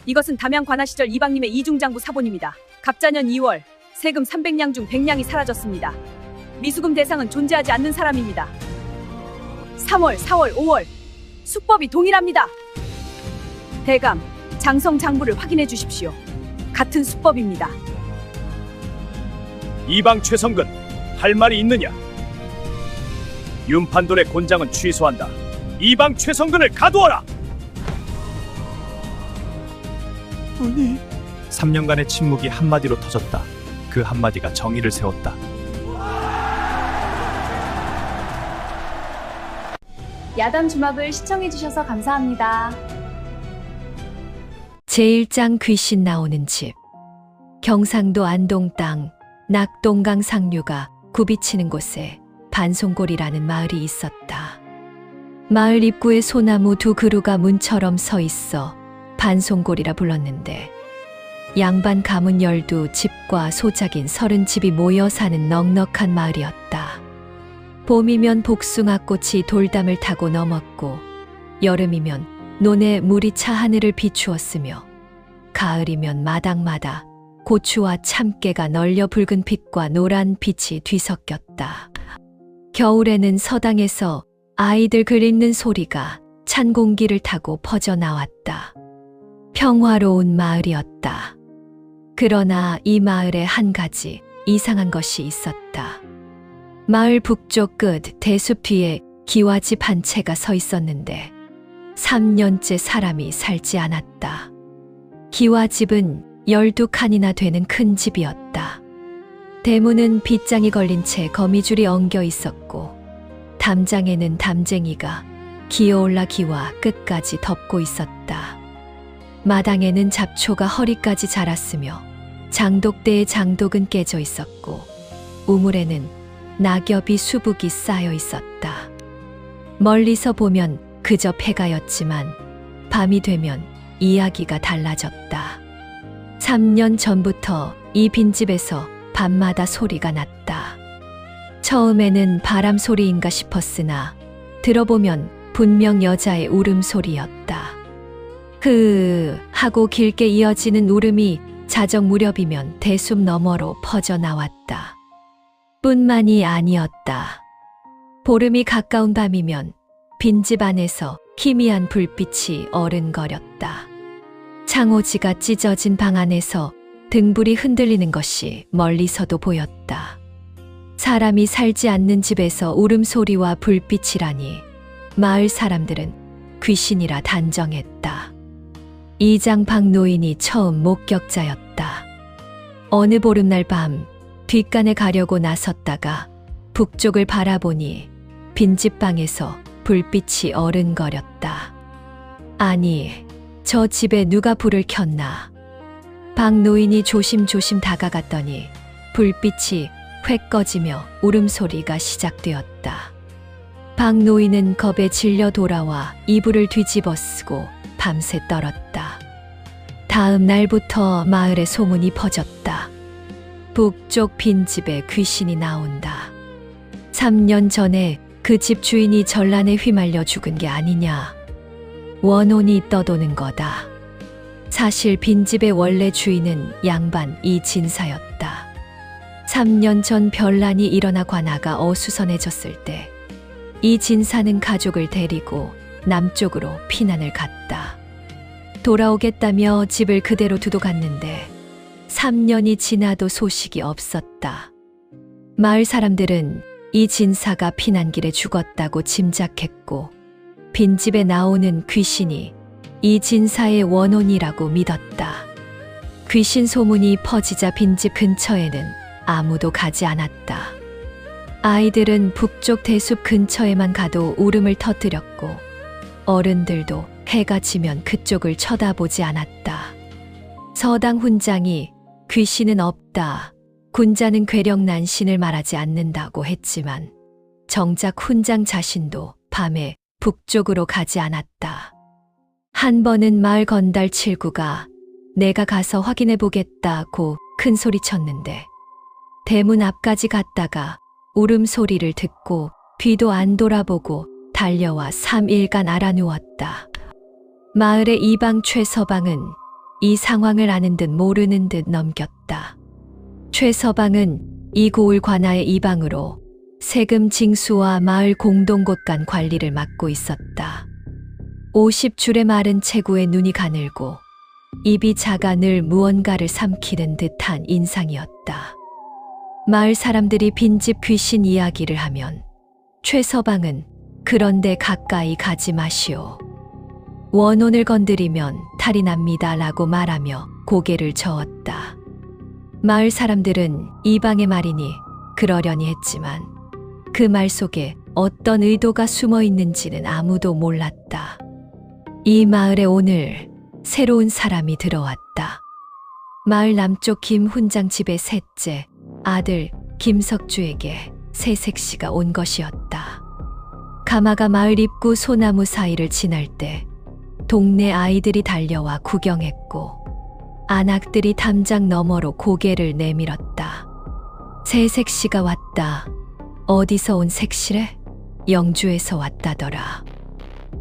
이것은 담양 관하 시절 이방님의 이중장부 사본입니다. 갑자년 2월 세금 300량 중 100량이 사라졌습니다. 미수금 대상은 존재하지 않는 사람입니다. 3월, 4월, 5월 수법이 동일합니다. 대감, 장성 장부를 확인해 주십시오. 같은 수법입니다. 이방 최성근, 할 말이 있느냐? 윤판돈의 곤장은 취소한다. 이방 최성근을 가두어라. 3년간의 침묵이 한마디로 터졌다. 그 한마디가 정의를 세웠다. 야단 주막을 시청해주셔서 감사합니다. 제1장 귀신 나오는 집. 경상도 안동 땅 낙동강 상류가 굽이치는 곳에 반송골이라는 마을이 있었다. 마을 입구에 소나무 두 그루가 문처럼 서 있어 반송골이라 불렀는데 양반 가문 12집과 소작인 30집이 모여 사는 넉넉한 마을이었다. 봄이면 복숭아꽃이 돌담을 타고 넘었고 여름이면 논에 물이 차 하늘을 비추었으며 가을이면 마당마다 고추와 참깨가 널려 붉은 빛과 노란 빛이 뒤섞였다. 겨울에는 서당에서 아이들 글 읽는 소리가 찬 공기를 타고 퍼져나왔다. 평화로운 마을이었다. 그러나 이 마을에 한 가지 이상한 것이 있었다. 마을 북쪽 끝 대숲 뒤에 기와집 한 채가 서 있었는데 3년째 사람이 살지 않았다. 기와집은 12칸이나 되는 큰 집이었다. 대문은 빗장이 걸린 채 거미줄이 엉겨 있었고 담장에는 담쟁이가 기어올라 기와 끝까지 덮고 있었다. 마당에는 잡초가 허리까지 자랐으며 장독대의 장독은 깨져 있었고 우물에는 낙엽이 수북이 쌓여 있었다. 멀리서 보면 그저 폐가였지만 밤이 되면 이야기가 달라졌다. 3년 전부터 이 빈집에서 밤마다 소리가 났다. 처음에는 바람 소리인가 싶었으나 들어보면 분명 여자의 울음소리였다. 하고 길게 이어지는 울음이 자정 무렵이면 대숲 너머로 퍼져나왔다. 뿐만이 아니었다. 보름이 가까운 밤이면 빈집 안에서 희미한 불빛이 어른거렸다. 창호지가 찢어진 방 안에서 등불이 흔들리는 것이 멀리서도 보였다. 사람이 살지 않는 집에서 울음소리와 불빛이라니 마을 사람들은 귀신이라 단정했다. 이장 박노인이 처음 목격자였다. 어느 보름날 밤 뒷간에 가려고 나섰다가 북쪽을 바라보니 빈집방에서 불빛이 어른거렸다. 아니, 저 집에 누가 불을 켰나? 박노인이 조심조심 다가갔더니 불빛이 획 꺼지며 울음소리가 시작되었다. 박노인은 겁에 질려 돌아와 이불을 뒤집어 쓰고 밤새 떨었다. 다음 날부터 마을에 소문이 퍼졌다. 북쪽 빈집에 귀신이 나온다. 3년 전에 그 집 주인이 전란에 휘말려 죽은 게 아니냐. 원혼이 떠도는 거다. 사실 빈집의 원래 주인은 양반 이진사였다. 3년 전 변란이 일어나 관아가 어수선해졌을 때 이진사는 가족을 데리고 남쪽으로 피난을 갔다. 돌아오겠다며 집을 그대로 두고 갔는데 3년이 지나도 소식이 없었다. 마을 사람들은 이 진사가 피난길에 죽었다고 짐작했고 빈집에 나오는 귀신이 이 진사의 원혼이라고 믿었다. 귀신 소문이 퍼지자 빈집 근처에는 아무도 가지 않았다. 아이들은 북쪽 대숲 근처에만 가도 울음을 터뜨렸고 어른들도 해가 지면 그쪽을 쳐다보지 않았다. 서당 훈장이 귀신은 없다, 군자는 괴력난신을 말하지 않는다고 했지만 정작 훈장 자신도 밤에 북쪽으로 가지 않았다. 한 번은 마을 건달 칠구가 내가 가서 확인해 보겠다고 큰 소리 쳤는데 대문 앞까지 갔다가 울음소리를 듣고 뒤도 안 돌아보고 달려와 3일간 알아누웠다. 마을의 이방 최서방은 이 상황을 아는 듯 모르는 듯 넘겼다. 최서방은 이 고을 관아의 이방으로 세금 징수와 마을 공동곳간 관리를 맡고 있었다. 50줄의 마른 체구에 눈이 가늘고 입이 작아 늘 무언가를 삼키는 듯한 인상이었다. 마을 사람들이 빈집 귀신 이야기를 하면 최서방은 그런데 가까이 가지 마시오. 원혼을 건드리면 탈이 납니다 라고 말하며 고개를 저었다. 마을 사람들은 이방의 말이니 그러려니 했지만 그 말 속에 어떤 의도가 숨어 있는지는 아무도 몰랐다. 이 마을에 오늘 새로운 사람이 들어왔다. 마을 남쪽 김훈장 집의 셋째 아들 김석주에게 새색시가 온 것이었다. 가마가 마을 입구 소나무 사이를 지날 때 동네 아이들이 달려와 구경했고 안악들이 담장 너머로 고개를 내밀었다. 새색시가 왔다. 어디서 온 색시래? 영주에서 왔다더라.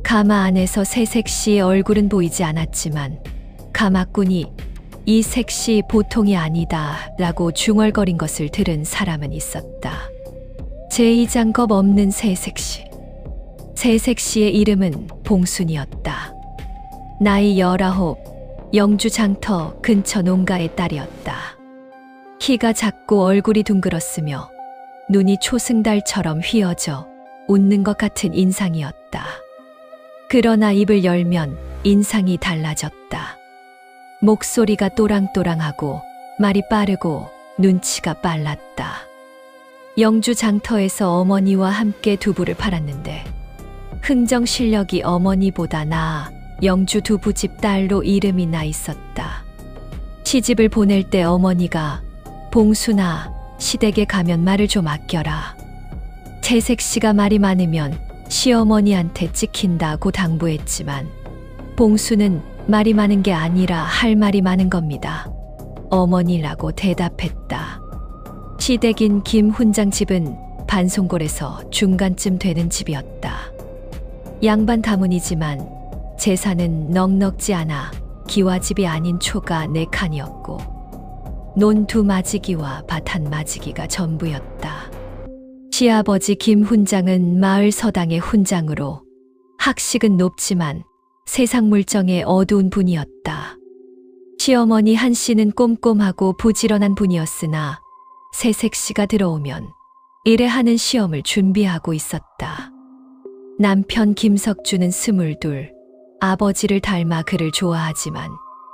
가마 안에서 새색시의 얼굴은 보이지 않았지만 가마꾼이 이 색시 보통이 아니다 라고 중얼거린 것을 들은 사람은 있었다. 제2장겁 없는 새색시. 새색시의 이름은 봉순이었다. 나이 19, 영주 장터 근처 농가의 딸이었다. 키가 작고 얼굴이 둥글었으며 눈이 초승달처럼 휘어져 웃는 것 같은 인상이었다. 그러나 입을 열면 인상이 달라졌다. 목소리가 또랑또랑하고 말이 빠르고 눈치가 빨랐다. 영주 장터에서 어머니와 함께 두부를 팔았는데 흥정 실력이 어머니보다 나아 영주 두부집 딸로 이름이 나 있었다. 시집을 보낼 때 어머니가 봉순아 시댁에 가면 말을 좀 아껴라. 채색씨가 말이 많으면 시어머니한테 찍힌다고 당부했지만 봉수는 말이 많은 게 아니라 할 말이 많은 겁니다. 어머니라고 대답했다. 시댁인 김훈장 집은 반송골에서 중간쯤 되는 집이었다. 양반 가문이지만 재산은 넉넉지 않아 기와집이 아닌 초가 4칸이었고 논 2마지기와 밭 1마지기가 전부였다. 시아버지 김훈장은 마을 서당의 훈장으로 학식은 높지만 세상 물정에 어두운 분이었다. 시어머니 한씨는 꼼꼼하고 부지런한 분이었으나 새색시가 들어오면 의뢰하는 시험을 준비하고 있었다. 남편 김석주는 22, 아버지를 닮아 그를 좋아하지만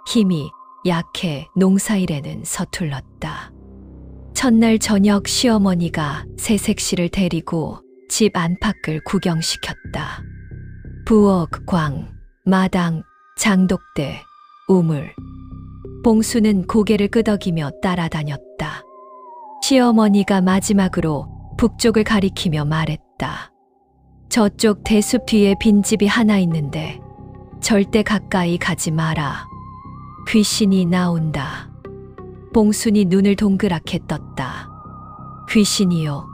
힘이 약해 농사일에는 서툴렀다. 첫날 저녁 시어머니가 새색시를 데리고 집 안팎을 구경시켰다. 부엌, 광, 마당, 장독대, 우물. 봉수는 고개를 끄덕이며 따라다녔다. 시어머니가 마지막으로 북쪽을 가리키며 말했다. 저쪽 대숲 뒤에 빈집이 하나 있는데 절대 가까이 가지 마라. 귀신이 나온다. 봉순이 눈을 동그랗게 떴다. 귀신이요?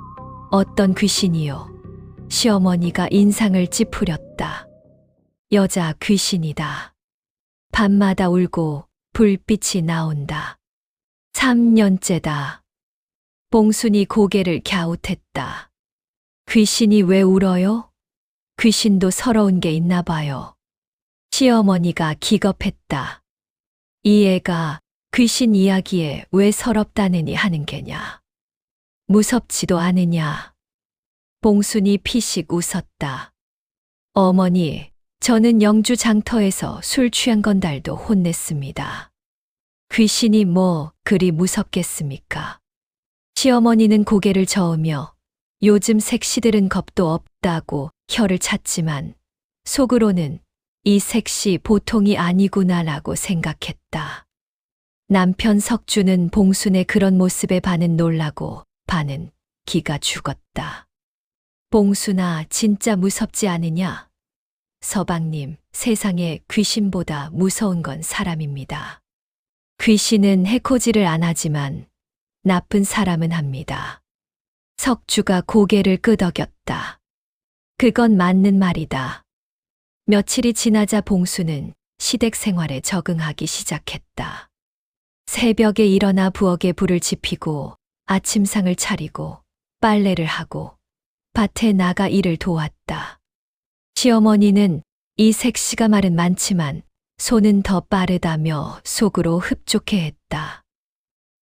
어떤 귀신이요? 시어머니가 인상을 찌푸렸다. 여자 귀신이다. 밤마다 울고 불빛이 나온다. 3년째다. 봉순이 고개를 갸웃했다. 귀신이 왜 울어요? 귀신도 서러운 게 있나 봐요. 시어머니가 기겁했다. 이 애가 귀신 이야기에 왜 서럽다느니 하는 게냐. 무섭지도 않으냐. 봉순이 피식 웃었다. 어머니, 저는 영주 장터에서 술 취한 건달도 혼냈습니다. 귀신이 뭐 그리 무섭겠습니까? 시어머니는 고개를 저으며 요즘 색시들은 겁도 없다고 혀를 찼지만 속으로는 이 색시 보통이 아니구나라고 생각했다. 남편 석주는 봉순의 그런 모습에 반은 놀라고 반은 기가 죽었다. 봉순아, 진짜 무섭지 않으냐? 서방님, 세상에 귀신보다 무서운 건 사람입니다. 귀신은 해코지를 안 하지만 나쁜 사람은 합니다. 석주가 고개를 끄덕였다. 그건 맞는 말이다. 며칠이 지나자 봉수는 시댁 생활에 적응하기 시작했다. 새벽에 일어나 부엌에 불을 지피고 아침상을 차리고 빨래를 하고 밭에 나가 일을 도왔다. 시어머니는 이 색시가 말은 많지만 손은 더 빠르다며 속으로 흡족해했다.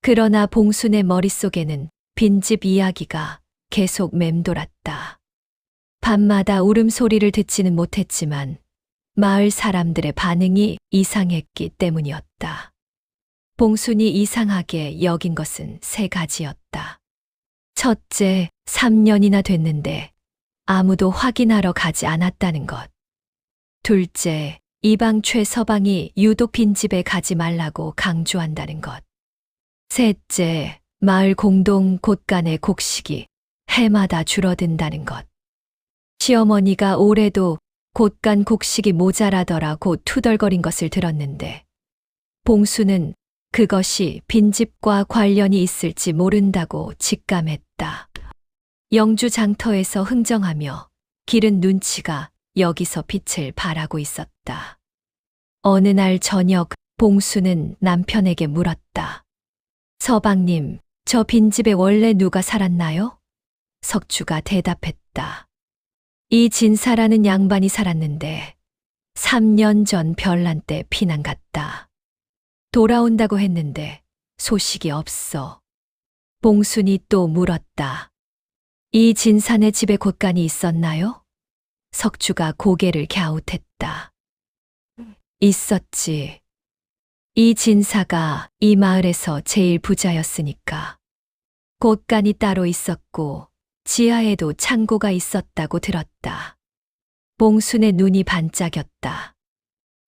그러나 봉순의 머릿속에는 빈집 이야기가 계속 맴돌았다. 밤마다 울음소리를 듣지는 못했지만 마을 사람들의 반응이 이상했기 때문이었다. 봉순이 이상하게 여긴 것은 세 가지였다. 첫째, 3년이나 됐는데 아무도 확인하러 가지 않았다는 것. 둘째, 이방 최서방이 유독 빈집에 가지 말라고 강조한다는 것. 셋째, 마을 공동 곳간의 곡식이 해마다 줄어든다는 것. 시어머니가 올해도 곳간 곡식이 모자라더라고 투덜거린 것을 들었는데 봉수는 그것이 빈집과 관련이 있을지 모른다고 직감했다. 영주 장터에서 흥정하며 기른 눈치가 여기서 빛을 발하고 있었다. 어느 날 저녁 봉수는 남편에게 물었다. 서방님, 저 빈집에 원래 누가 살았나요? 석주가 대답했다. 이 진사라는 양반이 살았는데 3년 전 별난 때 피난 갔다. 돌아온다고 했는데 소식이 없어. 봉순이 또 물었다. 이 진사네 집에 곳간이 있었나요? 석주가 고개를 갸웃했다. 있었지. 이 진사가 이 마을에서 제일 부자였으니까. 곳간이 따로 있었고 지하에도 창고가 있었다고 들었다. 봉순의 눈이 반짝였다.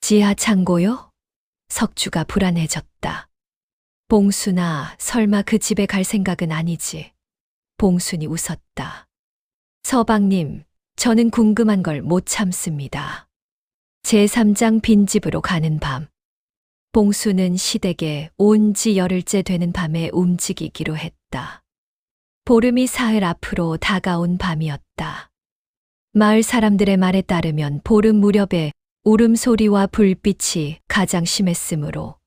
지하 창고요? 석주가 불안해졌다. 봉순아, 설마 그 집에 갈 생각은 아니지? 봉순이 웃었다. 서방님, 저는 궁금한 걸 못 참습니다. 제3장 빈집으로 가는 밤. 봉수는 시댁에 온 지 열흘째 되는 밤에 움직이기로 했다. 보름이 사흘 앞으로 다가온 밤이었다. 마을 사람들의 말에 따르면 보름 무렵에 울음소리와 불빛이 가장 심했으므로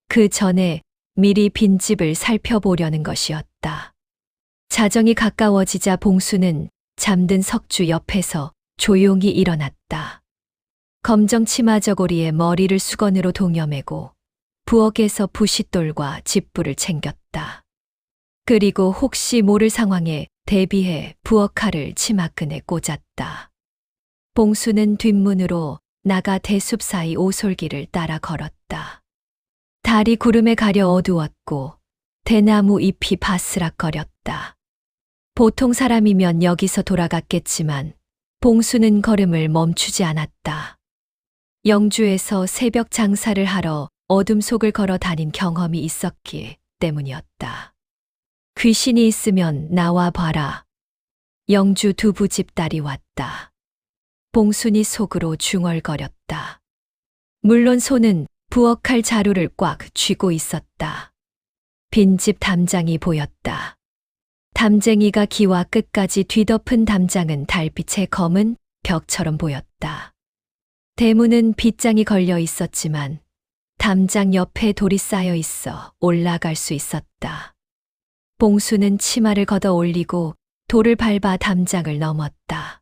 그 전에 미리 빈집을 살펴보려는 것이었다. 자정이 가까워지자 봉수는 잠든 석주 옆에서 조용히 일어났다. 검정 치마 저고리에 머리를 수건으로 동여매고 부엌에서 부싯돌과 집불을 챙겼다. 그리고 혹시 모를 상황에 대비해 부엌칼을 치마끈에 꽂았다. 봉수는 뒷문으로 나가 대숲 사이 오솔길을 따라 걸었다. 달이 구름에 가려 어두웠고 대나무 잎이 바스락거렸다. 보통 사람이면 여기서 돌아갔겠지만 봉수는 걸음을 멈추지 않았다. 영주에서 새벽 장사를 하러 어둠 속을 걸어 다닌 경험이 있었기 때문이었다. 귀신이 있으면 나와 봐라. 영주 두부집 딸이 왔다. 봉순이 속으로 중얼거렸다. 물론 손은 부엌칼 자루를 꽉 쥐고 있었다. 빈집 담장이 보였다. 담쟁이가 기와 끝까지 뒤덮은 담장은 달빛의 검은 벽처럼 보였다. 대문은 빗장이 걸려 있었지만 담장 옆에 돌이 쌓여 있어 올라갈 수 있었다. 봉수는 치마를 걷어 올리고 돌을 밟아 담장을 넘었다.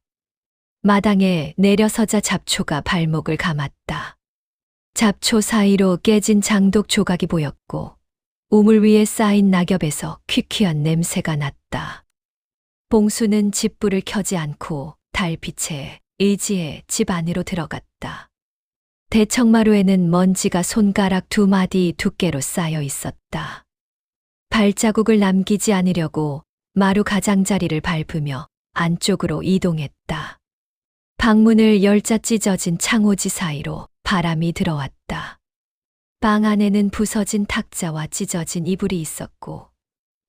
마당에 내려서자 잡초가 발목을 감았다. 잡초 사이로 깨진 장독 조각이 보였고 우물 위에 쌓인 낙엽에서 퀴퀴한 냄새가 났다. 봉수는 집불을 켜지 않고 달빛에 의지해 집 안으로 들어갔다. 대청마루에는 먼지가 손가락 2마디 두께로 쌓여 있었다. 발자국을 남기지 않으려고 마루 가장자리를 밟으며 안쪽으로 이동했다. 방문을 열자 찢어진 창호지 사이로 바람이 들어왔다. 방 안에는 부서진 탁자와 찢어진 이불이 있었고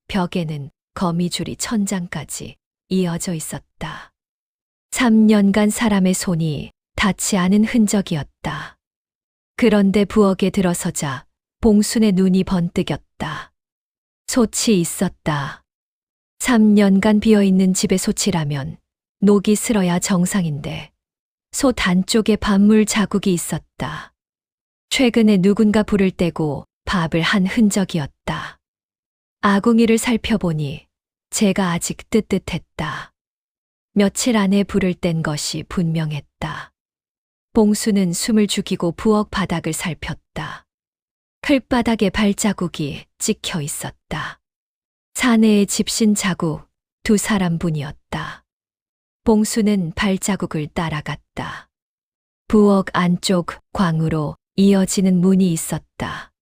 벽에는 거미줄이 천장까지 이어져 있었다. 3년간 사람의 손이 닿지 않은 흔적이었다. 그런데 부엌에 들어서자 봉순의 눈이 번뜩였다. 솥이 있었다. 3년간 비어있는 집의 솥이라면 녹이 슬어야 정상인데 솥 안쪽에 밥물 자국이 있었다. 최근에 누군가 불을 떼고 밥을 한 흔적이었다. 아궁이를 살펴보니 제가 아직 뜨뜻했다. 며칠 안에 불을 뗀 것이 분명했다. 봉수는 숨을 죽이고 부엌 바닥을 살폈다. 흙바닥에 발자국이 찍혀 있었다. 사내의 집신 자국, 두 사람분이었다. 봉수는 발자국을 따라갔다. 부엌 안쪽 광으로 이어지는 문이 있었다.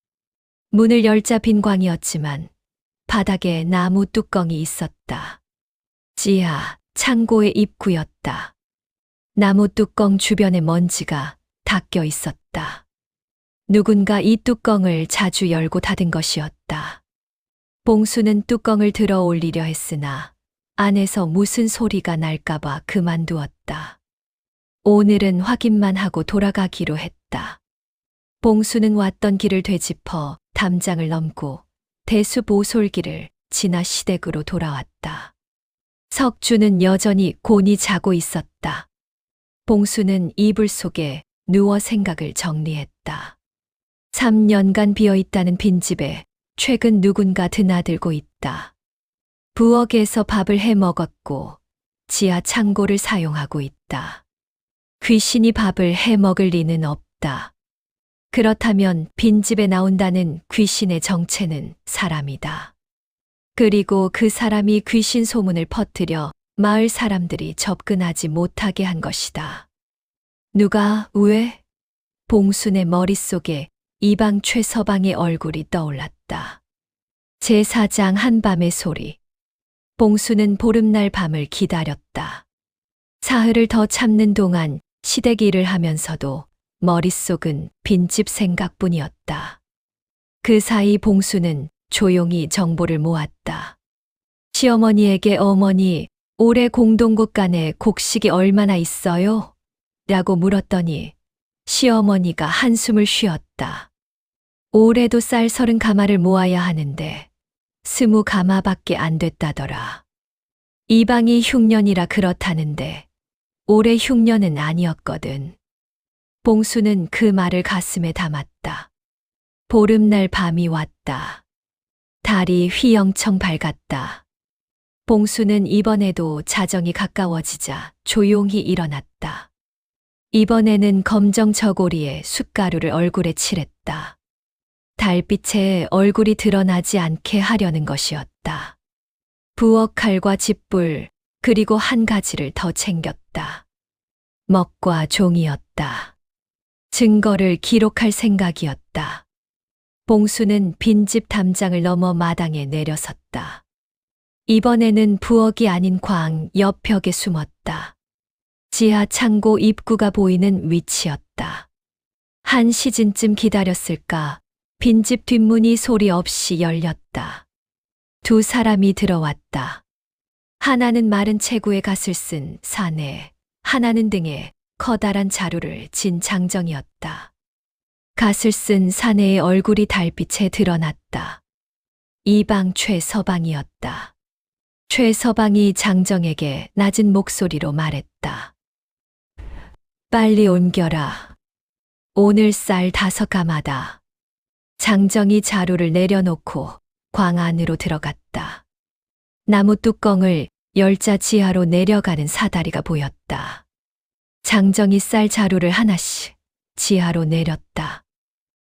문을 열자 빈 광이었지만 바닥에 나무 뚜껑이 있었다. 지하 창고의 입구였다. 나무 뚜껑 주변에 먼지가 닦여 있었다. 누군가 이 뚜껑을 자주 열고 닫은 것이었다. 봉수는 뚜껑을 들어 올리려 했으나 안에서 무슨 소리가 날까봐 그만두었다. 오늘은 확인만 하고 돌아가기로 했다. 봉수는 왔던 길을 되짚어 담장을 넘고 대수 보솔길을 지나 시댁으로 돌아왔다. 석주는 여전히 곤히 자고 있었다. 봉수는 이불 속에 누워 생각을 정리했다. 3년간 비어있다는 빈집에 최근 누군가 드나들고 있다. 부엌에서 밥을 해 먹었고 지하 창고를 사용하고 있다. 귀신이 밥을 해 먹을 리는 없다. 그렇다면 빈집에 나온다는 귀신의 정체는 사람이다. 그리고 그 사람이 귀신 소문을 퍼뜨려 마을 사람들이 접근하지 못하게 한 것이다. 누가, 왜? 봉순의 머릿속에 이방 최서방의 얼굴이 떠올랐다. 제사장 한밤의 소리. 봉수는 보름날 밤을 기다렸다. 사흘을 더 참는 동안 시댁 일을 하면서도 머릿속은 빈집 생각뿐이었다. 그 사이 봉수는 조용히 정보를 모았다. 시어머니에게 어머니, 올해 공동국 간에 곡식이 얼마나 있어요? 라고 물었더니 시어머니가 한숨을 쉬었다. 올해도 쌀 30가마를 모아야 하는데 20가마밖에 안 됐다더라. 이방이 흉년이라 그렇다는데 올해 흉년은 아니었거든. 봉수는 그 말을 가슴에 담았다. 보름날 밤이 왔다. 달이 휘영청 밝았다. 봉수는 이번에도 자정이 가까워지자 조용히 일어났다. 이번에는 검정 저고리에 숯가루를 얼굴에 칠했다. 달빛에 얼굴이 드러나지 않게 하려는 것이었다. 부엌 칼과 집불, 그리고 한 가지를 더 챙겼다. 먹과 종이였다. 증거를 기록할 생각이었다. 봉수는 빈집 담장을 넘어 마당에 내려섰다. 이번에는 부엌이 아닌 광 옆 벽에 숨었다. 지하 창고 입구가 보이는 위치였다. 한 시즌쯤 기다렸을까 빈집 뒷문이 소리 없이 열렸다. 두 사람이 들어왔다. 하나는 마른 체구에 갓을 쓴 사내, 하나는 등에 커다란 자루를 진 장정이었다. 갓을 쓴 사내의 얼굴이 달빛에 드러났다. 이방 최서방이었다. 최서방이 장정에게 낮은 목소리로 말했다. 빨리 옮겨라. 오늘 쌀 5가마다. 장정이 자루를 내려놓고 광 안으로 들어갔다. 나무 뚜껑을 열자 지하로 내려가는 사다리가 보였다. 장정이 쌀 자루를 하나씩 지하로 내렸다.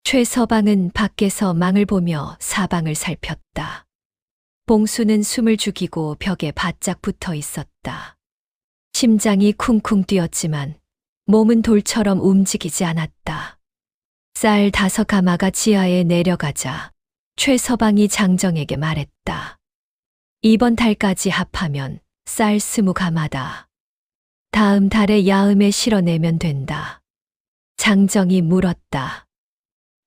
최서방은 밖에서 망을 보며 사방을 살폈다. 봉수는 숨을 죽이고 벽에 바짝 붙어 있었다. 심장이 쿵쿵 뛰었지만 몸은 돌처럼 움직이지 않았다. 쌀 5가마가 지하에 내려가자 최서방이 장정에게 말했다. 이번 달까지 합하면 쌀 20가마다. 다음 달에 야음에 실어내면 된다. 장정이 물었다.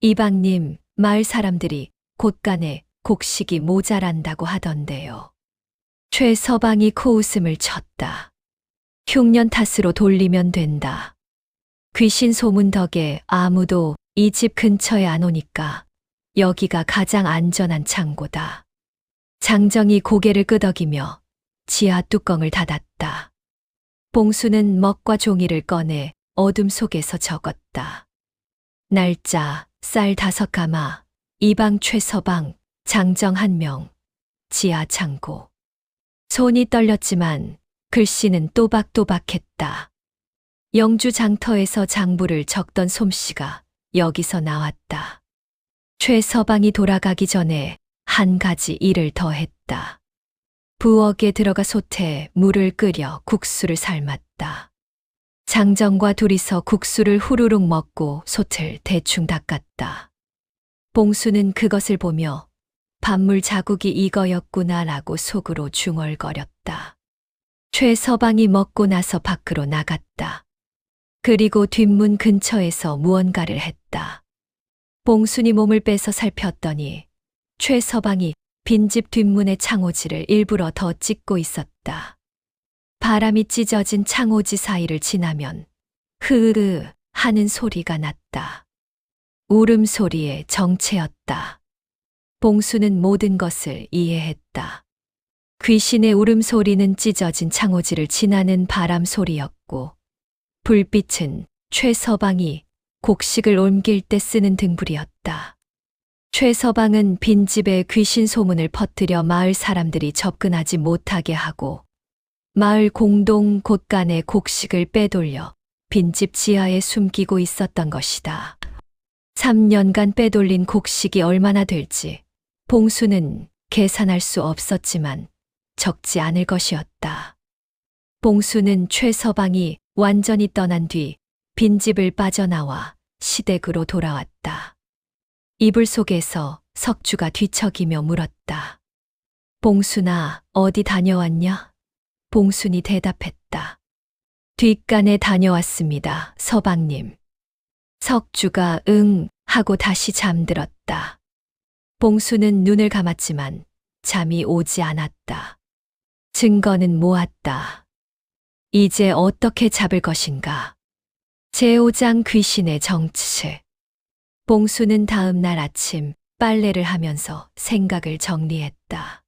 이방님, 마을 사람들이 곳간에 곡식이 모자란다고 하던데요. 최서방이 코웃음을 쳤다. 흉년 탓으로 돌리면 된다. 귀신 소문 덕에 아무도 이 집 근처에 안 오니까 여기가 가장 안전한 창고다. 장정이 고개를 끄덕이며 지하 뚜껑을 닫았다. 봉수는 먹과 종이를 꺼내 어둠 속에서 적었다. 날짜, 쌀 5가마, 이방 최서방, 장정 1명, 지하 창고. 손이 떨렸지만 글씨는 또박또박했다. 영주 장터에서 장부를 적던 솜씨가 여기서 나왔다. 최서방이 돌아가기 전에 한 가지 일을 더 했다. 부엌에 들어가 솥에 물을 끓여 국수를 삶았다. 장정과 둘이서 국수를 후루룩 먹고 솥을 대충 닦았다. 봉수는 그것을 보며 밥물 자국이 이거였구나라고 속으로 중얼거렸다. 최서방이 먹고 나서 밖으로 나갔다. 그리고 뒷문 근처에서 무언가를 했다. 봉순이 몸을 빼서 살폈더니 최서방이 빈집 뒷문의 창호지를 일부러 더 찢고 있었다. 바람이 찢어진 창호지 사이를 지나면 흐으 하는 소리가 났다. 울음소리의 정체였다. 봉수는 모든 것을 이해했다. 귀신의 울음소리는 찢어진 창호지를 지나는 바람 소리였고, 불빛은 최서방이 곡식을 옮길 때 쓰는 등불이었다. 최서방은 빈집에 귀신 소문을 퍼뜨려 마을 사람들이 접근하지 못하게 하고, 마을 공동 곳간에 곡식을 빼돌려 빈집 지하에 숨기고 있었던 것이다. 3년간 빼돌린 곡식이 얼마나 될지 봉수는 계산할 수 없었지만 적지 않을 것이었다. 봉수는 최서방이 완전히 떠난 뒤 빈집을 빠져나와 시댁으로 돌아왔다. 이불 속에서 석주가 뒤척이며 물었다. 봉순아, 어디 다녀왔냐? 봉순이 대답했다. 뒷간에 다녀왔습니다, 서방님. 석주가 응 하고 다시 잠들었다. 봉수는 눈을 감았지만 잠이 오지 않았다. 증거는 모았다. 이제 어떻게 잡을 것인가? 제5장 귀신의 정체. 봉수는 다음 날 아침 빨래를 하면서 생각을 정리했다.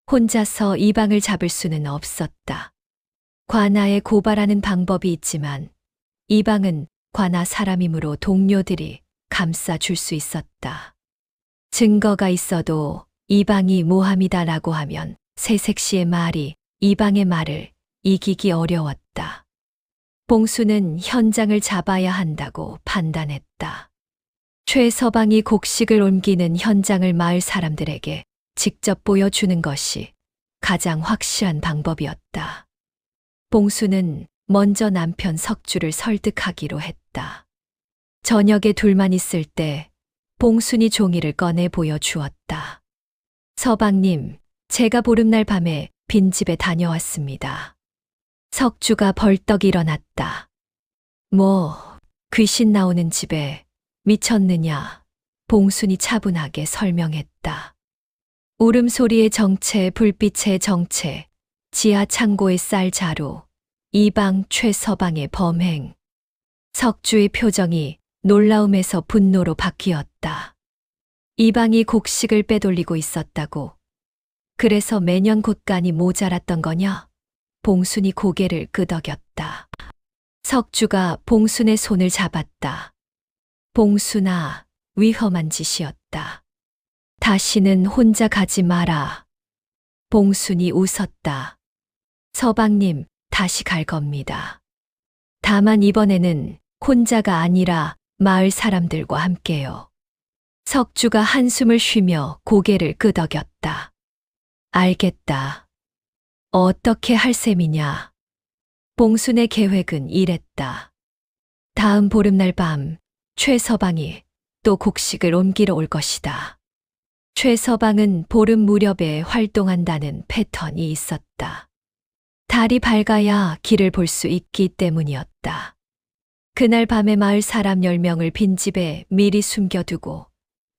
혼자서 이방을 잡을 수는 없었다. 관아에 고발하는 방법이 있지만 이방은 관아 사람이므로 동료들이 감싸줄 수 있었다. 증거가 있어도 이방이 모함이다라고 하면 새색시의 말이 이방의 말을 이기기 어려웠다. 봉수는 현장을 잡아야 한다고 판단했다. 최서방이 곡식을 옮기는 현장을 마을 사람들에게 직접 보여주는 것이 가장 확실한 방법이었다. 봉수는 먼저 남편 석주를 설득하기로 했다. 저녁에 둘만 있을 때 봉순이 종이를 꺼내 보여주었다. 서방님, 제가 보름날 밤에 빈집에 다녀왔습니다. 석주가 벌떡 일어났다. 뭐, 귀신 나오는 집에 미쳤느냐? 봉순이 차분하게 설명했다. 울음소리의 정체, 불빛의 정체, 지하 창고의 쌀 자루, 이방 최서방의 범행. 석주의 표정이 놀라움에서 분노로 바뀌었다. 이방이 곡식을 빼돌리고 있었다고. 그래서 매년 곳간이 모자랐던 거냐? 봉순이 고개를 끄덕였다. 석주가 봉순의 손을 잡았다. 봉순아, 위험한 짓이었다. 다시는 혼자 가지 마라. 봉순이 웃었다. 서방님, 다시 갈 겁니다. 다만 이번에는 혼자가 아니라 마을 사람들과 함께요. 석주가 한숨을 쉬며 고개를 끄덕였다. 알겠다. 어떻게 할 셈이냐? 봉순의 계획은 이랬다. 다음 보름날 밤 최서방이 또 곡식을 옮기러 올 것이다. 최서방은 보름 무렵에 활동한다는 패턴이 있었다. 달이 밝아야 길을 볼 수 있기 때문이었다. 그날 밤에 마을 사람 10명을 빈집에 미리 숨겨두고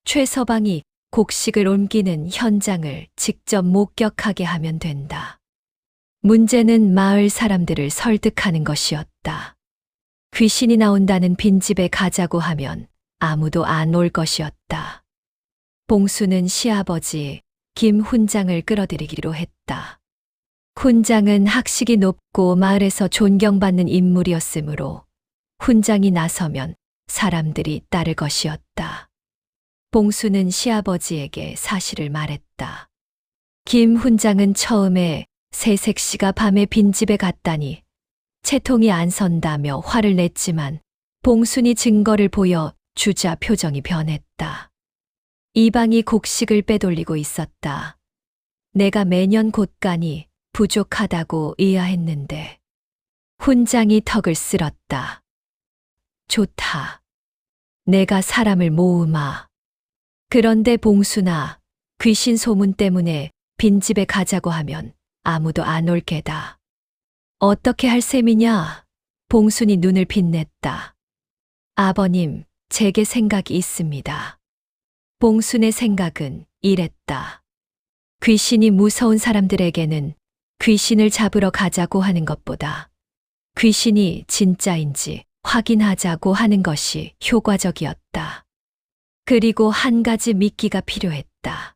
최서방이 곡식을 옮기는 현장을 직접 목격하게 하면 된다. 문제는 마을 사람들을 설득하는 것이었다. 귀신이 나온다는 빈집에 가자고 하면 아무도 안 올 것이었다. 봉수는 시아버지 김 훈장을 끌어들이기로 했다. 훈장은 학식이 높고 마을에서 존경받는 인물이었으므로 훈장이 나서면 사람들이 따를 것이었다. 봉수는 시아버지에게 사실을 말했다. 김 훈장은 처음에 새색 씨가 밤에 빈집에 갔다니 채통이 안 선다며 화를 냈지만 봉순이 증거를 보여 주자 표정이 변했다. 이방이 곡식을 빼돌리고 있었다. 내가 매년 곧 가니 부족하다고 의아했는데 훈장이 턱을 쓸었다. 좋다. 내가 사람을 모으마. 그런데 봉순아, 귀신 소문 때문에 빈집에 가자고 하면 아무도 안 올 게다. 어떻게 할 셈이냐? 봉순이 눈을 빛냈다. 아버님, 제게 생각이 있습니다. 봉순의 생각은 이랬다. 귀신이 무서운 사람들에게는 귀신을 잡으러 가자고 하는 것보다 귀신이 진짜인지 확인하자고 하는 것이 효과적이었다. 그리고 한 가지 미끼가 필요했다.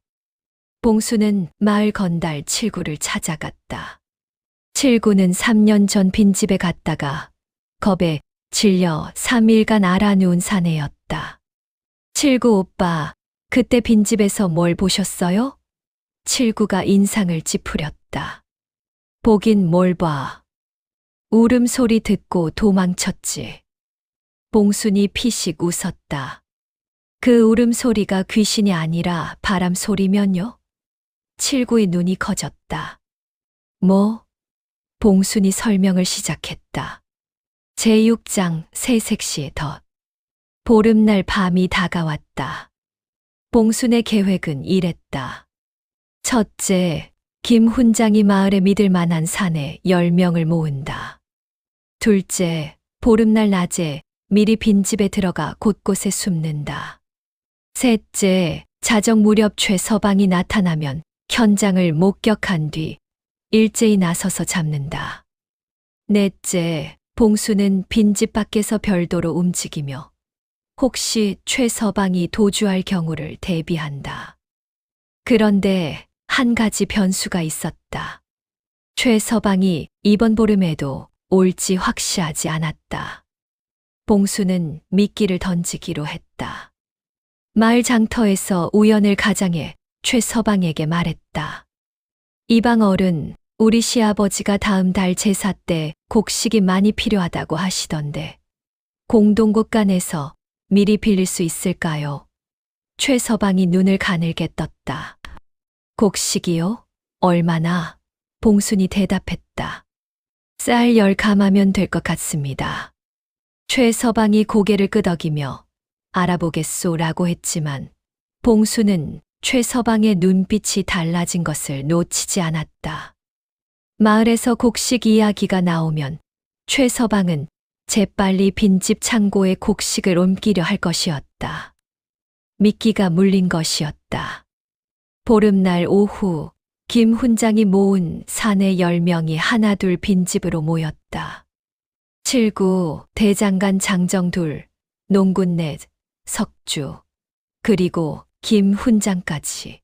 봉수는 마을 건달 칠구를 찾아갔다. 칠구는 3년 전 빈집에 갔다가 겁에 질려 3일간 알아누운 사내였다. 칠구 오빠, 그때 빈집에서 뭘 보셨어요? 칠구가 인상을 찌푸렸다. 보긴 뭘 봐. 울음소리 듣고 도망쳤지. 봉순이 피식 웃었다. 그 울음소리가 귀신이 아니라 바람소리면요? 칠구의 눈이 커졌다. 뭐? 봉순이 설명을 시작했다. 제6장 새색시의 덫. 보름날 밤이 다가왔다. 봉순의 계획은 이랬다. 첫째, 김 훈장이 마을에 믿을 만한 사내 10명을 모은다. 둘째, 보름날 낮에 미리 빈집에 들어가 곳곳에 숨는다. 셋째, 자정 무렵 최서방이 나타나면 현장을 목격한 뒤 일제히 나서서 잡는다. 넷째, 봉수는 빈집 밖에서 별도로 움직이며 혹시 최서방이 도주할 경우를 대비한다. 그런데 한 가지 변수가 있었다. 최서방이 이번 보름에도 올지 확실하지 않았다. 봉수는 미끼를 던지기로 했다. 마을 장터에서 우연을 가장해 최서방에게 말했다. 이방 어른, 우리 시아버지가 다음 달 제사 때 곡식이 많이 필요하다고 하시던데 공동국간에서 미리 빌릴 수 있을까요? 최서방이 눈을 가늘게 떴다. 곡식이요? 얼마나? 봉순이 대답했다. 쌀 10가마면 될 것 같습니다. 최서방이 고개를 끄덕이며 알아보겠소라고 했지만 봉수는 최서방의 눈빛이 달라진 것을 놓치지 않았다. 마을에서 곡식 이야기가 나오면 최서방은 재빨리 빈집 창고에 곡식을 옮기려 할 것이었다. 미끼가 물린 것이었다. 보름날 오후 김 훈장이 모은 사내 10명이 하나둘 빈집으로 모였다. 칠구, 대장간 장정둘, 농군 넷, 석주, 그리고 김 훈장까지.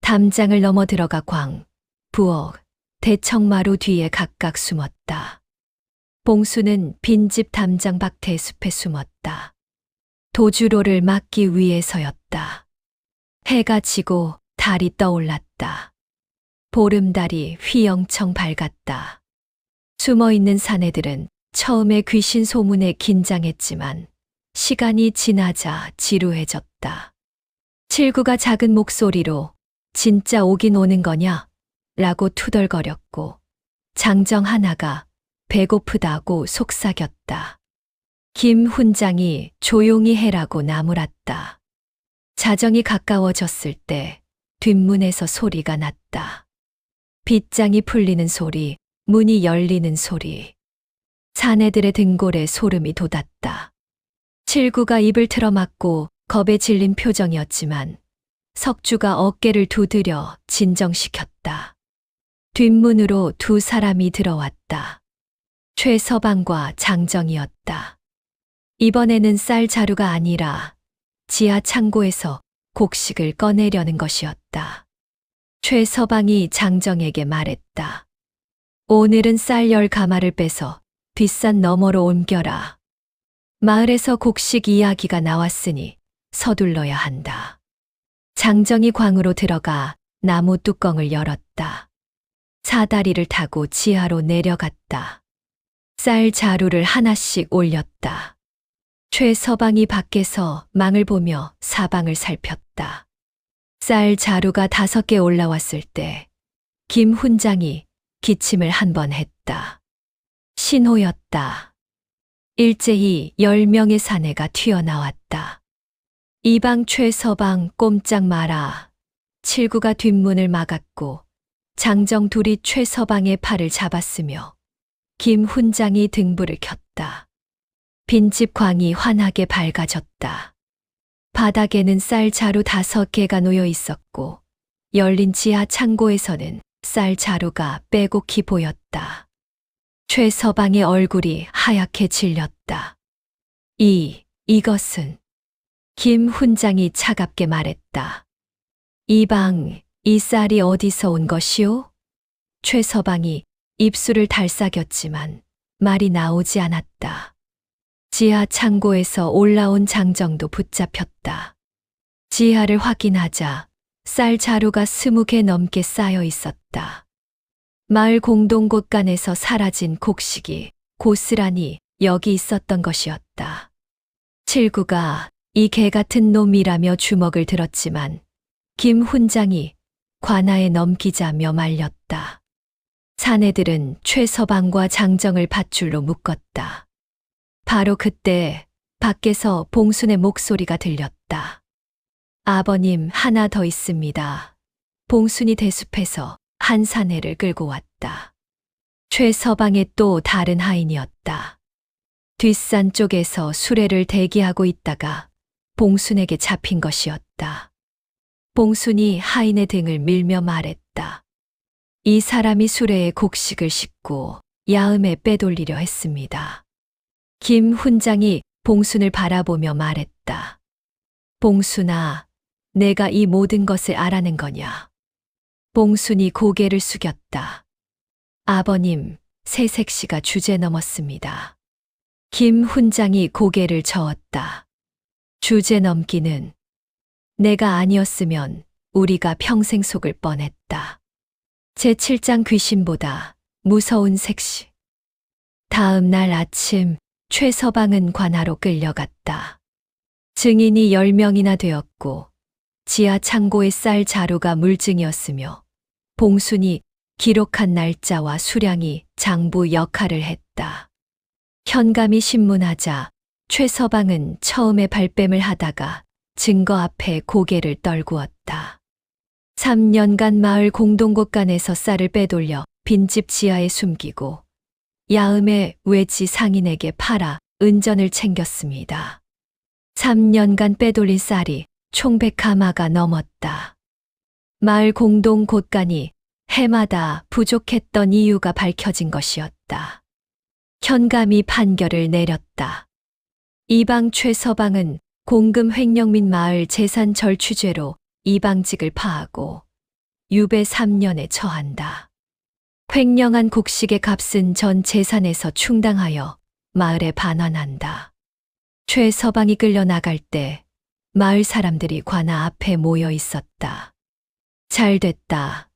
담장을 넘어 들어가 광, 부엌, 대청마루 뒤에 각각 숨었다. 봉수는 빈집 담장 밖 대숲에 숨었다. 도주로를 막기 위해서였다. 해가 지고 달이 떠올랐다. 보름달이 휘영청 밝았다. 숨어있는 사내들은 처음에 귀신 소문에 긴장했지만 시간이 지나자 지루해졌다. 칠구가 작은 목소리로 진짜 오긴 오는 거냐? 라고 투덜거렸고 장정 하나가 배고프다고 속삭였다. 김 훈장이 조용히 해라고 나무랐다. 자정이 가까워졌을 때 뒷문에서 소리가 났다. 빗장이 풀리는 소리, 문이 열리는 소리. 사내들의 등골에 소름이 돋았다. 칠구가 입을 틀어막고 겁에 질린 표정이었지만 석주가 어깨를 두드려 진정시켰다. 뒷문으로 두 사람이 들어왔다. 최서방과 장정이었다. 이번에는 쌀 자루가 아니라 지하 창고에서 곡식을 꺼내려는 것이었다. 최서방이 장정에게 말했다. 오늘은 쌀 10가마를 빼서 뒷산 너머로 옮겨라. 마을에서 곡식 이야기가 나왔으니 서둘러야 한다. 장정이 광으로 들어가 나무 뚜껑을 열었다. 사다리를 타고 지하로 내려갔다. 쌀 자루를 하나씩 올렸다. 최서방이 밖에서 망을 보며 사방을 살폈다. 쌀 자루가 5개 올라왔을 때 김 훈장이 기침을 한 번 했다. 신호였다. 일제히 10명의 사내가 튀어나왔다. 이방 최서방 꼼짝 마라. 칠구가 뒷문을 막았고 장정 둘이 최서방의 팔을 잡았으며 김 훈장이 등불을 켰다. 빈집 광이 환하게 밝아졌다. 바닥에는 쌀 자루 5개가 놓여 있었고 열린 지하 창고에서는 쌀 자루가 빼곡히 보였다. 최서방의 얼굴이 하얗게 질렸다. 이것은 김 훈장이 차갑게 말했다. 이방, 이 쌀이 어디서 온 것이오? 최서방이 입술을 달싹였지만 말이 나오지 않았다. 지하 창고에서 올라온 장정도 붙잡혔다. 지하를 확인하자 쌀 자루가 20개 넘게 쌓여 있었다. 마을 공동곳간에서 사라진 곡식이 고스란히 여기 있었던 것이었다. 칠구가 이 개 같은 놈이라며 주먹을 들었지만 김 훈장이 관아에 넘기자며 말렸다. 사내들은 최서방과 장정을 밧줄로 묶었다. 바로 그때 밖에서 봉순의 목소리가 들렸다. 아버님, 하나 더 있습니다. 봉순이 대숲에서 한 사내를 끌고 왔다. 최서방의 또 다른 하인이었다. 뒷산 쪽에서 수레를 대기하고 있다가 봉순에게 잡힌 것이었다. 봉순이 하인의 등을 밀며 말했다. 이 사람이 수레에 곡식을 싣고 야음에 빼돌리려 했습니다. 김 훈장이 봉순을 바라보며 말했다. 봉순아, 내가 이 모든 것을 알아낸 거냐? 봉순이 고개를 숙였다. 아버님, 새색시가 주제 넘었습니다. 김 훈장이 고개를 저었다. 주제 넘기는 내가 아니었으면 우리가 평생 속을 뻔했다. 제7장 귀신보다 무서운 색시. 다음 날 아침 최서방은 관아로 끌려갔다. 증인이 10명이나 되었고 지하 창고의 쌀 자루가 물증이었으며 봉순이 기록한 날짜와 수량이 장부 역할을 했다. 현감이 신문하자 최서방은 처음에 발뺌을 하다가 증거 앞에 고개를 떨구었다. 3년간 마을 공동곳간에서 쌀을 빼돌려 빈집 지하에 숨기고 야음에 외지 상인에게 팔아 은전을 챙겼습니다. 3년간 빼돌린 쌀이 총 100가마가 넘었다. 마을 공동곳간이 해마다 부족했던 이유가 밝혀진 것이었다. 현감이 판결을 내렸다. 이방 최서방은 공금 횡령 및 마을 재산 절취죄로 이방직을 파하고 유배 3년에 처한다. 횡령한 곡식의 값은 전 재산에서 충당하여 마을에 반환한다. 최서방이 끌려나갈 때 마을 사람들이 관아 앞에 모여 있었다. 잘 됐다.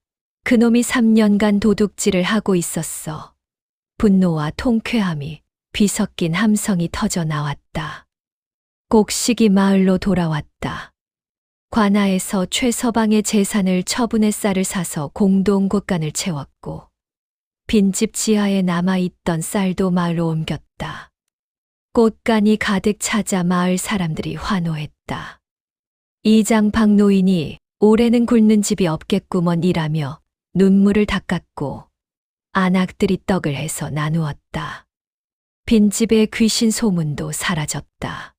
그놈이 3년간 도둑질을 하고 있었어. 분노와 통쾌함이 뒤섞인 함성이 터져 나왔다. 곡식이 마을로 돌아왔다. 관아에서 최서방의 재산을 처분의 쌀을 사서 공동곳간을 채웠고 빈집 지하에 남아있던 쌀도 마을로 옮겼다. 꽃간이 가득 차자 마을 사람들이 환호했다. 이장 박노인이 올해는 굶는 집이 없겠구먼 이라며 눈물을 닦았고 안악들이 떡을 해서 나누었다. 빈집의 귀신 소문도 사라졌다.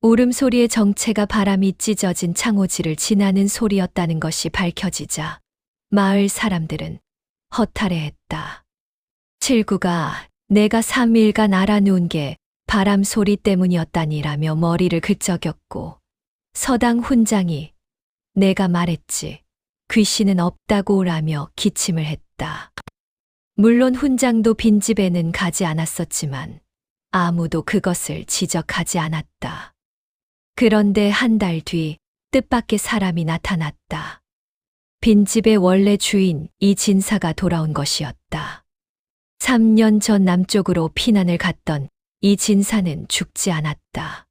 울음소리의 정체가 바람이 찢어진 창호지를 지나는 소리였다는 것이 밝혀지자 마을 사람들은 허탈해했다. 칠구가 내가 3일간 알아누운 게 바람 소리 때문이었다니라며 머리를 긁적였고 서당 훈장이 내가 말했지 귀신은 없다고 라며 기침을 했다. 물론 훈장도 빈집에는 가지 않았었지만 아무도 그것을 지적하지 않았다. 그런데 한 달 뒤 뜻밖의 사람이 나타났다. 빈집의 원래 주인 이 진사가 돌아온 것이었다. 3년 전 남쪽으로 피난을 갔던 이 진사는 죽지 않았다.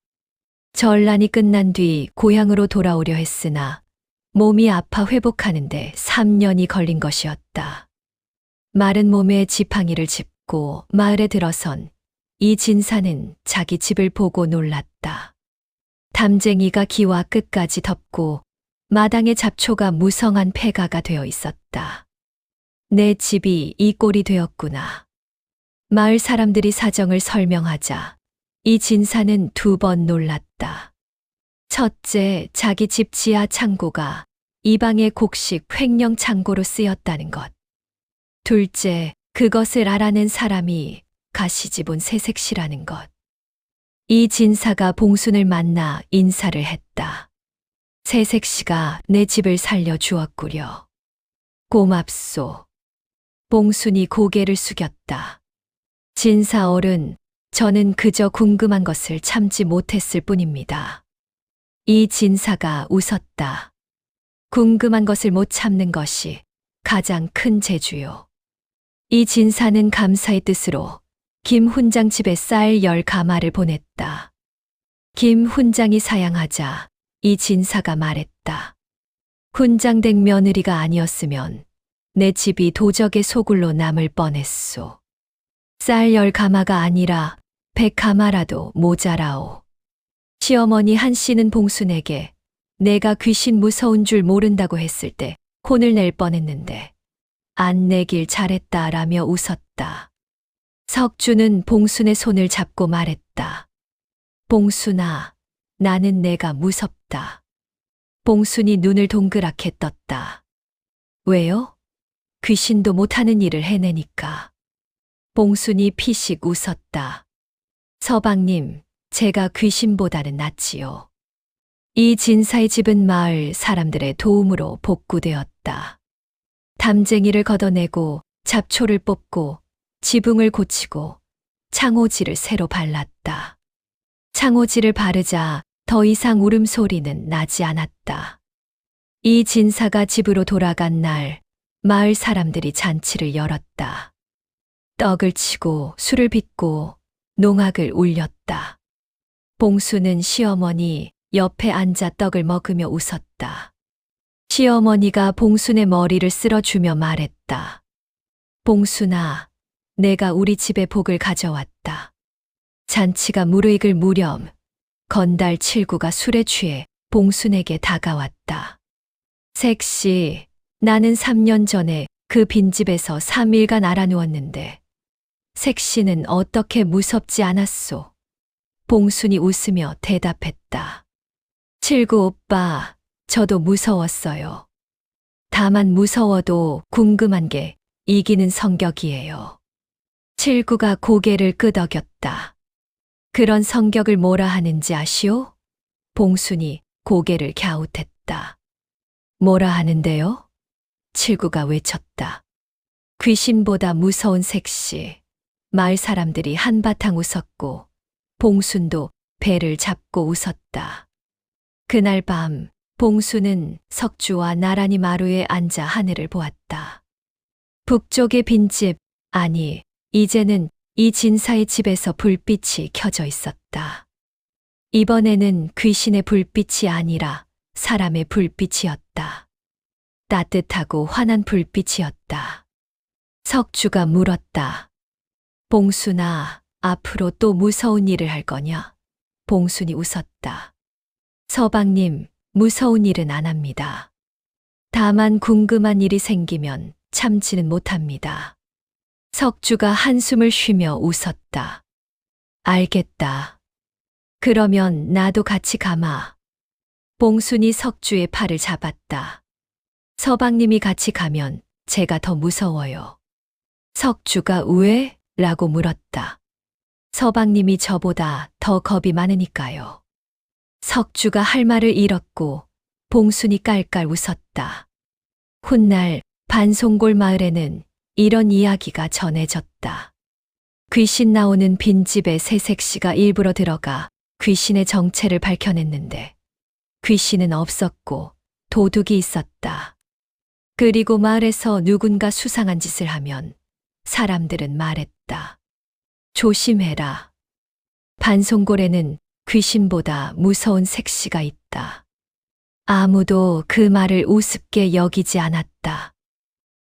전란이 끝난 뒤 고향으로 돌아오려 했으나 몸이 아파 회복하는데 3년이 걸린 것이었다. 마른 몸에 지팡이를 짚고 마을에 들어선 이 진사는 자기 집을 보고 놀랐다. 담쟁이가 기와 끝까지 덮고 마당에 잡초가 무성한 폐가가 되어 있었다. 내 집이 이 꼴이 되었구나. 마을 사람들이 사정을 설명하자 이 진사는 2번 놀랐다. 첫째, 자기 집 지하 창고가 이방의 곡식 횡령 창고로 쓰였다는 것. 둘째, 그것을 알아낸 사람이 가시집온 새색시라는 것. 이 진사가 봉순을 만나 인사를 했다. 새색시가 내 집을 살려주었구려. 고맙소. 봉순이 고개를 숙였다. 진사 어른, 저는 그저 궁금한 것을 참지 못했을 뿐입니다. 이 진사가 웃었다. 궁금한 것을 못 참는 것이 가장 큰 재주요. 이 진사는 감사의 뜻으로 김 훈장 집에 쌀 10가마를 보냈다. 김 훈장이 사양하자 이 진사가 말했다. 훈장댁 며느리가 아니었으면 내 집이 도적의 소굴로 남을 뻔했소. 쌀 10가마가 아니라 100가마라도 모자라오. 시어머니 한 씨는 봉순에게 내가 귀신 무서운 줄 모른다고 했을 때 혼을 낼 뻔했는데 안 내길 잘했다라며 웃었다. 석주는 봉순의 손을 잡고 말했다. 봉순아, 나는 내가 무섭다. 봉순이 눈을 동그랗게 떴다. 왜요? 귀신도 못하는 일을 해내니까. 봉순이 피식 웃었다. 서방님, 제가 귀신보다는 낫지요. 이 진사의 집은 마을 사람들의 도움으로 복구되었다. 담쟁이를 걷어내고 잡초를 뽑고 지붕을 고치고 창호지를 새로 발랐다. 창호지를 바르자 더 이상 울음소리는 나지 않았다. 이 진사가 집으로 돌아간 날 마을 사람들이 잔치를 열었다. 떡을 치고 술을 빚고 농악을 울렸다. 봉수는 시어머니 옆에 앉아 떡을 먹으며 웃었다. 시어머니가 봉순의 머리를 쓸어주며 말했다. 봉순아, 내가 우리 집에 복을 가져왔다. 잔치가 무르익을 무렴 건달 칠구가 술에 취해 봉순에게 다가왔다. 색시, 나는 3년 전에 그 빈집에서 3일간 알아누웠는데 색시는 어떻게 무섭지 않았소? 봉순이 웃으며 대답했다. 칠구 오빠, 저도 무서웠어요. 다만 무서워도 궁금한 게 이기는 성격이에요. 칠구가 고개를 끄덕였다. 그런 성격을 뭐라 하는지 아시오? 봉순이 고개를 갸웃했다. 뭐라 하는데요? 칠구가 외쳤다. 귀신보다 무서운 색시. 마을 사람들이 한바탕 웃었고 봉순도 배를 잡고 웃었다. 그날 밤 봉순은 석주와 나란히 마루에 앉아 하늘을 보았다. 북쪽의 빈집, 아니 이제는 이 진사의 집에서 불빛이 켜져 있었다. 이번에는 귀신의 불빛이 아니라 사람의 불빛이었다. 따뜻하고 환한 불빛이었다. 석주가 물었다. 봉순아, 앞으로 또 무서운 일을 할 거냐? 봉순이 웃었다. 서방님, 무서운 일은 안 합니다. 다만 궁금한 일이 생기면 참지는 못합니다. 석주가 한숨을 쉬며 웃었다. 알겠다. 그러면 나도 같이 가마. 봉순이 석주의 팔을 잡았다. 서방님이 같이 가면 제가 더 무서워요. 석주가 왜? 라고 물었다. 서방님이 저보다 더 겁이 많으니까요. 석주가 할 말을 잃었고 봉순이 깔깔 웃었다. 훗날 반송골 마을에는 이런 이야기가 전해졌다. 귀신 나오는 빈집에 새색시가 일부러 들어가 귀신의 정체를 밝혀냈는데 귀신은 없었고 도둑이 있었다. 그리고 마을에서 누군가 수상한 짓을 하면 사람들은 말했다. 조심해라. 반송골에는 귀신보다 무서운 색시가 있다. 아무도 그 말을 우습게 여기지 않았다.